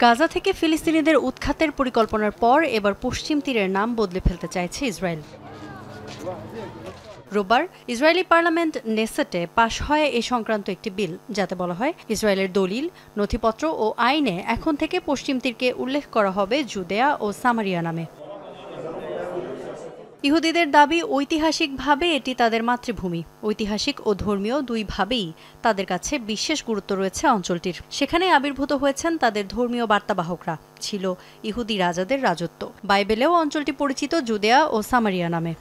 গাজা থেকে ফিলিস্তিনিদের উৎখাতের পরিকল্পনার পর এবার পশ্চিম তীরের নাম বদলে ফেলতে চাইছে ইসরায়েল। রোববার ইসরায়েলি পার্লামেন্ট নেসেটে পাশ হয় এ সংক্রান্ত একটি বিল, যাতে বলা হয় ইসরায়েলের দলিল, নথিপত্র ও আইনে এখন থেকে পশ্চিম তীরকে উল্লেখ করা হবে জুদেয়া ও সামারিয়া নামে। ইহুদিদের দাবি, ঐতিহাসিকভাবে এটি তাদের মাতৃভূমি। ঐতিহাসিক ও ধর্মীয় দুইভাবেই তাদের কাছে বিশেষ গুরুত্ব রয়েছে অঞ্চলটির। সেখানে আবির্ভূত হয়েছেন তাদের ধর্মীয় বার্তাবাহকরা, ছিল ইহুদি রাজাদের রাজত্ব। বাইবেলেও অঞ্চলটি পরিচিত জুদেয়া ও সামারিয়া নামে।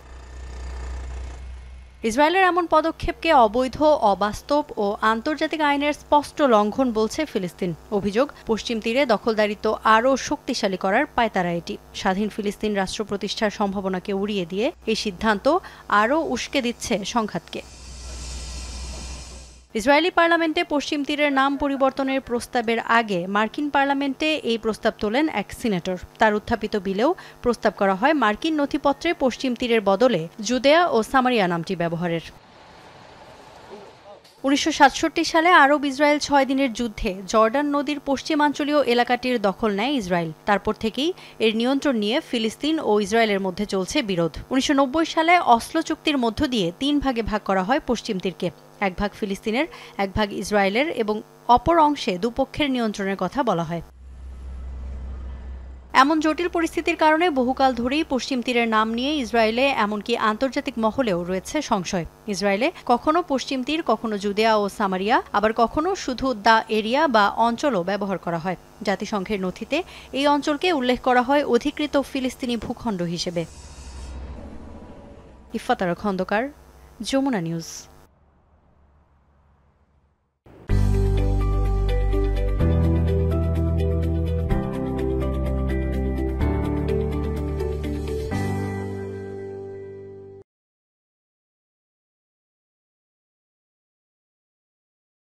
ইসরায়েলের এমন পদক্ষেপকে অবৈধ, অবাস্তব ও আন্তর্জাতিক আইনের স্পষ্ট লঙ্ঘন বলছে ফিলিস্তিন। অভিযোগ, পশ্চিম তীরে দখলদারিত্ব আরও শক্তিশালী করার পায়তারা এটি। স্বাধীন ফিলিস্তিন রাষ্ট্র প্রতিষ্ঠার সম্ভাবনাকে উড়িয়ে দিয়ে এই সিদ্ধান্ত আরও উস্কে দিচ্ছে সংঘাতকে। ইসরায়েলি পার্লামেন্টে পশ্চিম তীরের নাম পরিবর্তনের প্রস্তাবের আগে মার্কিন পার্লামেন্টে এই প্রস্তাব তোলেন এক সিনেটর। তার উত্থাপিত বিলেও প্রস্তাব করা হয় মার্কিন নথিপত্রে পশ্চিম তীরের বদলে জুদেয়া ও সামারিয়া নামটি ব্যবহারের। ১৯৬৭ সালে আরব ইসরায়েল ৬ দিনের যুদ্ধে জর্ডান নদীর পশ্চিমাঞ্চলীয় এলাকাটির দখল নেয় ইসরায়েল। তারপর থেকেই এর নিয়ন্ত্রণ নিয়ে ফিলিস্তিন ও ইসরায়েলের মধ্যে চলছে বিরোধ। ১৯৯০ সালে অসলো চুক্তির মধ্য দিয়ে ৩ ভাগে ভাগ করা হয় পশ্চিম তীরকে। এক ভাগ ফিলিস্তিনের, এক ভাগ ইসরায়েলের এবং অপর অংশে দুপক্ষের নিয়ন্ত্রণের কথা বলা হয়। এমন জটিল পরিস্থিতির কারণে বহুকাল ধরেই পশ্চিম তীরের নাম নিয়ে ইসরায়েলে, এমনকি আন্তর্জাতিক মহলেও রয়েছে সংশয়। ইসরায়েলে কখনো পশ্চিম তীর, কখনো জুদেয়া ও সামারিয়া, আবার কখনো শুধু দ্য এরিয়া বা অঞ্চলও ব্যবহার করা হয়। জাতিসংঘের নথিতে এই অঞ্চলকে উল্লেখ করা হয় অধিকৃত ফিলিস্তিনি ভূখণ্ড হিসেবে। ইফাত আরা খন্দকার, যমুনা নিউজ।